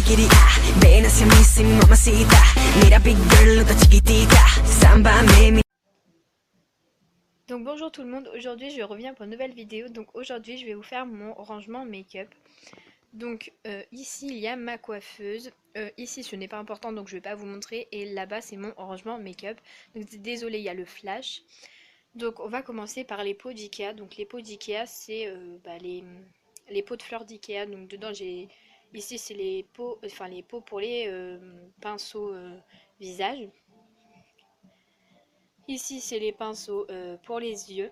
길이 매나 미싱 mamacita mira big girl 너 chiquitita samba me. Donc bonjour tout le monde, aujourd'hui je reviens pour une nouvelle vidéo. Donc aujourd'hui je vais vous faire mon rangement make-up. Donc ici il y a ma coiffeuse, ici ce n'est pas important donc je vais pas vous montrer, et là-bas c'est mon rangement make-up. Donc désolé, il y a le flash. Donc on va commencer par les pots d'Ikea. Donc les pots d'Ikea c'est les pots de fleurs d'Ikea. Donc dedans j'ai, ici c'est les pots, enfin les pots pour les pinceaux visage. Ici c'est les pinceaux pour les yeux.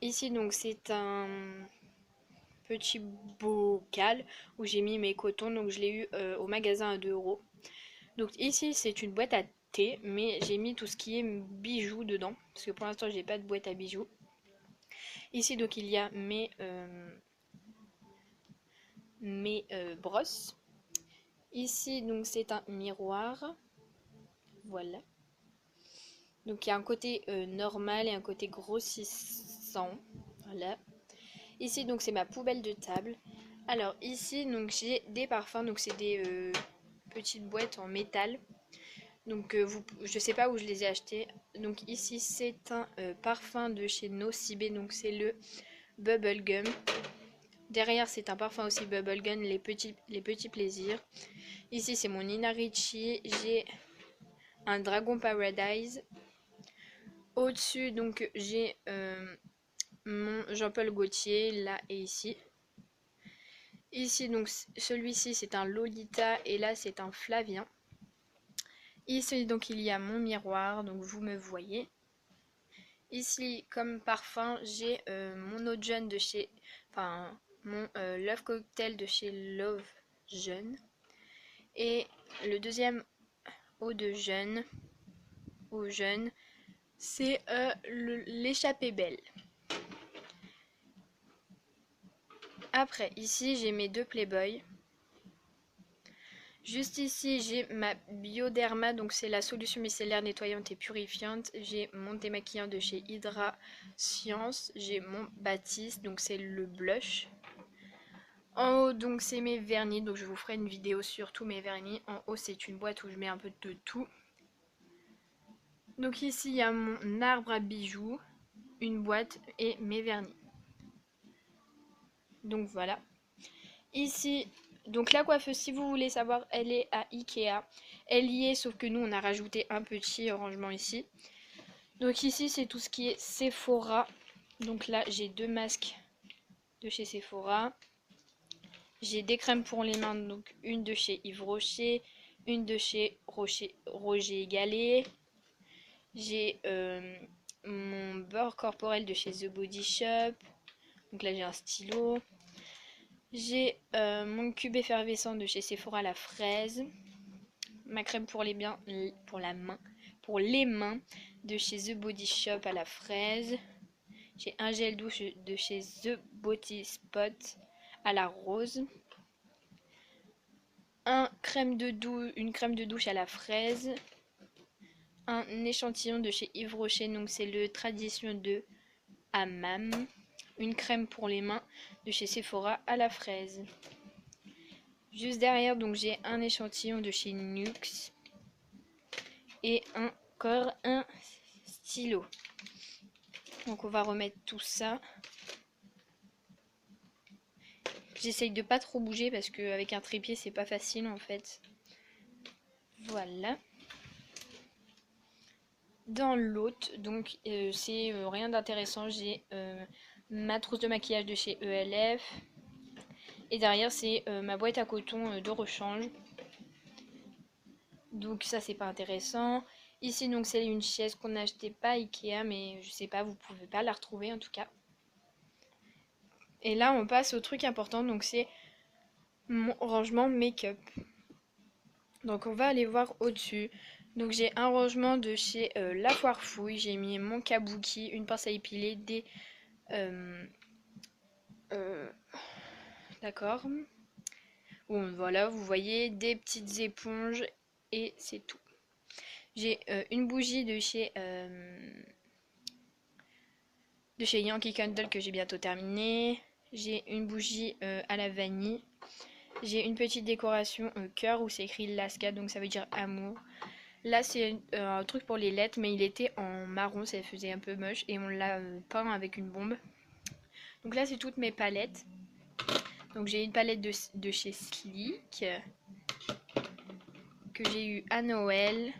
Ici donc c'est un petit bocal où j'ai mis mes cotons, donc je l'ai eu au magasin à 2 euros. Donc ici c'est une boîte à thé, mais j'ai mis tout ce qui est bijoux dedans, parce que pour l'instant j'ai pas de boîte à bijoux. Ici donc il y a mes brosses. Ici donc c'est un miroir, voilà. Donc il y a un côté normal et un côté grossissant, voilà. Ici donc c'est ma poubelle de table. Alors ici donc j'ai des parfums, donc c'est des petites boîtes en métal. Donc je sais pas où je les ai achetés. Donc ici c'est un parfum de chez Nocibé, donc c'est le Bubblegum. Derrière c'est un parfum aussi Bubblegum, les petits plaisirs. Ici c'est mon Nina Ricci, j'ai un Dragon Paradise. Au-dessus donc j'ai mon Jean-Paul Gaultier là et ici. Ici donc celui-ci c'est un Lolita et là c'est un Flavien. Ici donc il y a mon miroir, donc vous me voyez. Ici comme parfum j'ai mon eau de jeune de chez, enfin mon Love Cocktail de chez Love Jeune. Et le deuxième eau de jeune, c'est l'échappée belle. Après ici j'ai mes deux Playboy. Juste ici j'ai ma Bioderma, donc c'est la solution micellaire nettoyante et purifiante. J'ai mon démaquillant de chez Hydra Science. J'ai mon Baptiste, donc c'est le blush. En haut donc c'est mes vernis, donc je vous ferai une vidéo sur tous mes vernis. En haut c'est une boîte où je mets un peu de tout. Donc ici il y a mon arbre à bijoux, une boîte et mes vernis. Donc voilà. Ici, donc la coiffeuse, si vous voulez savoir, elle est à Ikea. Elle y est, sauf que nous, on a rajouté un petit rangement ici. Donc ici, c'est tout ce qui est Sephora. Donc là, j'ai deux masques de chez Sephora. J'ai des crèmes pour les mains, donc une de chez Yves Rocher, une de chez Roger Gallet. J'ai mon beurre corporel de chez The Body Shop. Donc là, j'ai un stylo. J'ai mon cube effervescent de chez Sephora à la fraise. Ma crème pour les mains de chez The Body Shop à la fraise. J'ai un gel douche de chez The Body Spot à la rose. Une crème de douche à la fraise. Un échantillon de chez Yves Rocher, donc c'est le Tradition de Hammam. Une crème pour les mains de chez Sephora à la fraise. Juste derrière, donc j'ai un échantillon de chez Nux et encore un stylo. Donc on va remettre tout ça. J'essaye de pas trop bouger parce qu'avec un trépied c'est pas facile en fait. Voilà. Dans l'autre, donc c'est rien d'intéressant. J'ai ma trousse de maquillage de chez ELF. Et derrière c'est ma boîte à coton de rechange. Donc ça c'est pas intéressant. Ici donc c'est une chaise qu'on n'a acheté pas Ikea, mais je sais pas, vous pouvez pas la retrouver en tout cas. Et là on passe au truc important, donc c'est mon rangement make-up. Donc on va aller voir au-dessus. Donc j'ai un rangement de chez La Foire Fouille. J'ai mis mon kabuki, une pince à épiler, des... d'accord. Bon voilà, vous voyez, des petites éponges et c'est tout. J'ai une bougie de chez Yankee Candle que j'ai bientôt terminé. J'ai une bougie à la vanille. j'ai une petite décoration cœur où c'est écrit Laska, donc ça veut dire amour. Là, c'est un truc pour les lettres, mais il était en marron, ça faisait un peu moche, et on l'a peint avec une bombe. Donc là, c'est toutes mes palettes. Donc j'ai une palette de chez Sleek, que j'ai eu à Noël.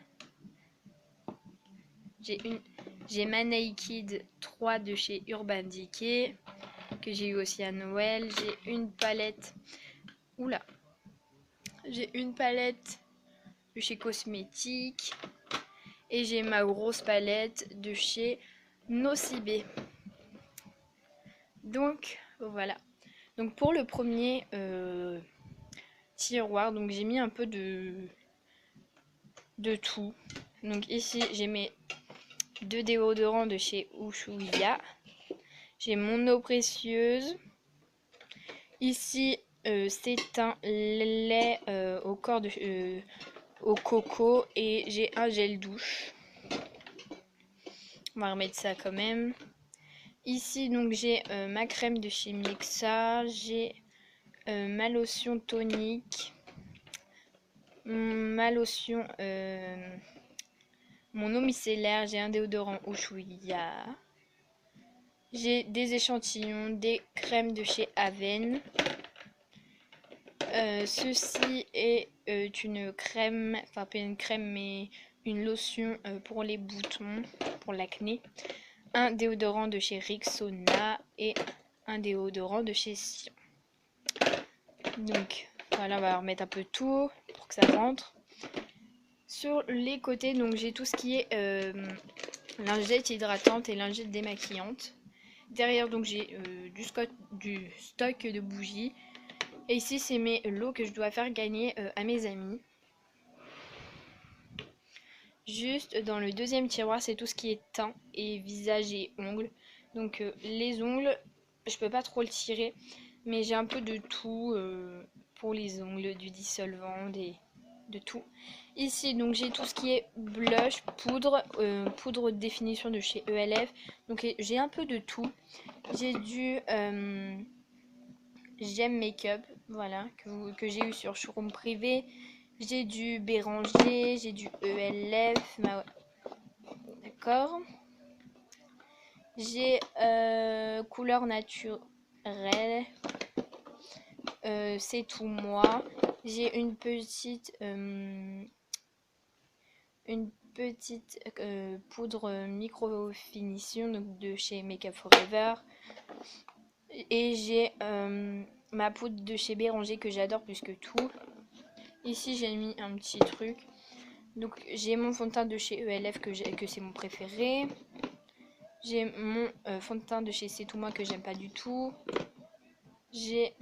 J'ai ma Naked 3 de chez Urban Decay, que j'ai eu aussi à Noël. J'ai une palette... Oula! J'ai une palette de chez Cosmétique. Et j'ai ma grosse palette de chez Nocibé. Donc voilà. Donc pour le premier tiroir, donc j'ai mis un peu de tout. Donc ici j'ai mes 2 déodorants de chez Ushuaïa. J'ai mon eau précieuse. Ici c'est un lait au coco et j'ai un gel douche. On va remettre ça quand même. Ici donc j'ai ma crème de chez Mixa, j'ai ma lotion tonique, ma lotion, mon eau micellaire, j'ai un déodorant Ushuaïa, j'ai des échantillons, des crèmes de chez Aven. Ceci est une crème, enfin pas une crème mais une lotion pour les boutons, pour l'acné. Un déodorant de chez Rexona et un déodorant de chez Sion. Donc voilà, on va remettre un peu tout pour que ça rentre. Sur les côtés, donc j'ai tout ce qui est lingette hydratante et lingette démaquillante. Derrière, donc j'ai du stock de bougies. Et ici, c'est mes lots que je dois faire gagner à mes amis. Juste dans le deuxième tiroir, c'est tout ce qui est teint et visage et ongles. Donc les ongles, je peux pas trop le tirer, mais j'ai un peu de tout pour les ongles, du dissolvant, de tout. Ici, donc j'ai tout ce qui est blush, poudre, poudre de définition de chez ELF. Donc j'ai un peu de tout. J'ai du J'aime Make-up, voilà, que j'ai eu sur Showroom Privé. J'ai du Béranger, j'ai du ELF, d'accord. J'ai couleur naturelle, c'est tout moi. J'ai une petite poudre micro finition donc de chez Make Up Forever. Et j'ai ma poudre de chez Béranger que j'adore plus que tout. Ici j'ai mis un petit truc. Donc j'ai mon fond de teint de chez ELF que c'est mon préféré. J'ai mon fond de teint de chez C'est tout moi que j'aime pas du tout. J'ai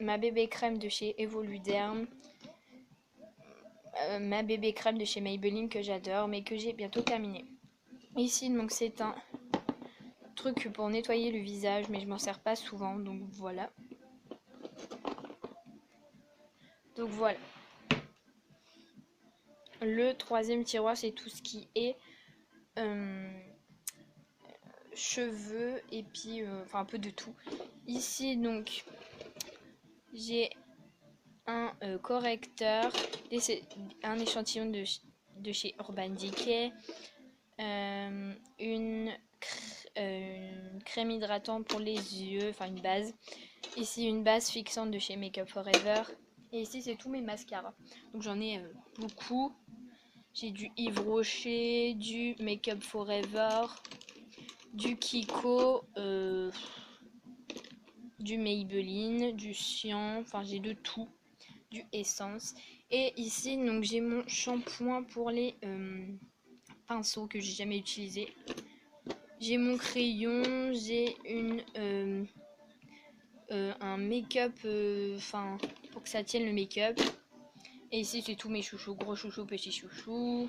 ma bébé crème de chez Evoluderm. Ma bébé crème de chez Maybelline que j'adore mais que j'ai bientôt terminé. Ici donc c'est un truc pour nettoyer le visage mais je m'en sers pas souvent donc voilà. Donc voilà. Le troisième tiroir c'est tout ce qui est cheveux et puis enfin un peu de tout. Ici donc j'ai un correcteur, un échantillon de chez Urban Decay, une crème hydratante pour les yeux, enfin une base. Ici une base fixante de chez Make Up Forever. Et ici c'est tous mes mascaras. Donc j'en ai beaucoup. J'ai du Yves Rocher, du Make Up Forever, du Kiko, du Maybelline, du Sion, enfin j'ai de tout, du Essence. Et ici donc j'ai mon shampoing pour les pinceaux que j'ai jamais utilisé. J'ai mon crayon, j'ai un make-up, enfin pour que ça tienne le make-up. Et ici c'est tous mes chouchous, gros chouchous, petits chouchous.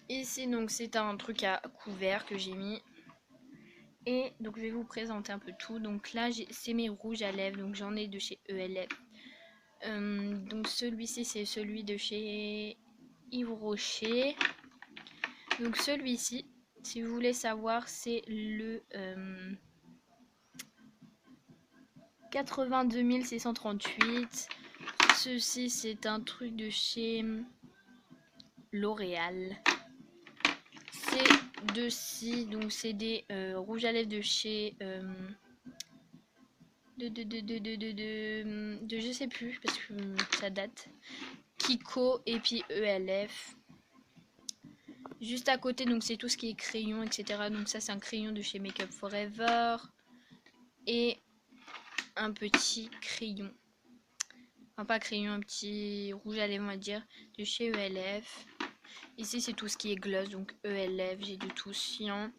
Ici donc c'est un truc à couvert que j'ai mis. Et donc je vais vous présenter un peu tout. Donc là c'est mes rouges à lèvres, donc j'en ai de chez ELF. Donc celui-ci c'est celui de chez Yves Rocher. Donc celui-ci, si vous voulez savoir, c'est le 82 638. Ceci, c'est un truc de chez L'Oréal. C'est de ci, donc c'est des rouges à lèvres de chez de je sais plus parce que ça date. Kiko et puis ELF. Juste à côté, donc c'est tout ce qui est crayon, etc. Donc ça, c'est un crayon de chez Make Up Forever et un petit crayon. Enfin, pas crayon, un petit rouge à lèvres, on va dire, de chez ELF. Ici, c'est tout ce qui est gloss, donc ELF, j'ai du tout cyan.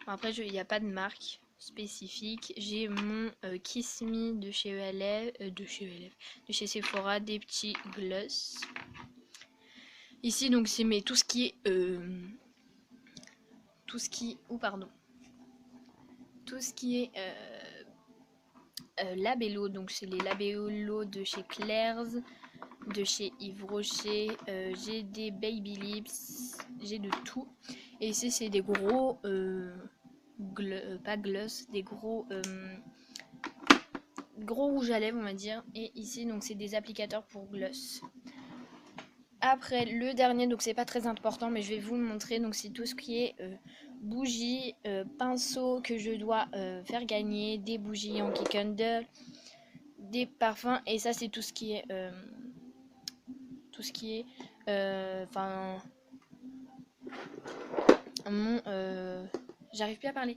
Après, il n'y a pas de marque spécifique. J'ai mon Kiss Me de chez ELF, de chez Sephora, des petits gloss. Ici, donc, c'est tout ce qui est... tout ce qui est labello, donc c'est les labello de chez Claire's, de chez Yves Rocher, j'ai des baby lips, j'ai de tout. Et ici c'est des gros pas gloss, des gros rouges à lèvres, on va dire. Et ici donc c'est des applicateurs pour gloss. Après le dernier, donc c'est pas très important mais je vais vous le montrer, donc c'est tout ce qui est bougies, pinceaux que je dois faire gagner, des bougies Yankee Candle, des parfums, et ça c'est tout ce qui est enfin mon j'arrive plus à parler,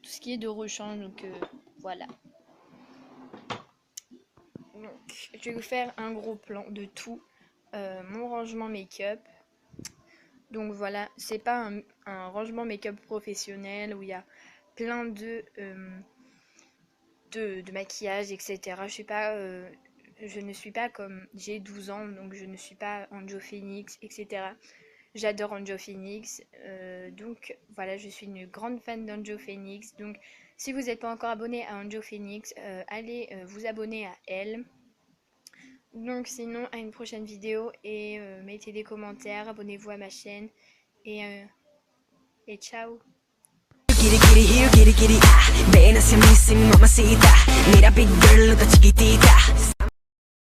tout ce qui est de rechange, donc voilà. Donc je vais vous faire un gros plan de tout mon rangement make-up. Donc voilà, c'est pas un rangement make-up professionnel où il y a plein de maquillage, etc. Je ne suis pas comme... J'ai 12 ans, donc je ne suis pas Anjo Phoenix, etc. J'adore Anjo Phoenix. Donc voilà, je suis une grande fan d'Anjo Phoenix. Donc si vous n'êtes pas encore abonné à Anjo Phoenix, allez vous abonner à elle. Donc sinon, à une prochaine vidéo et mettez des commentaires, abonnez-vous à ma chaîne et ciao. Kitty kitty here, kitty kitty ah. 매일 나 쌤이 쌤 mamacita. Mira big girl, 너 chiquitita.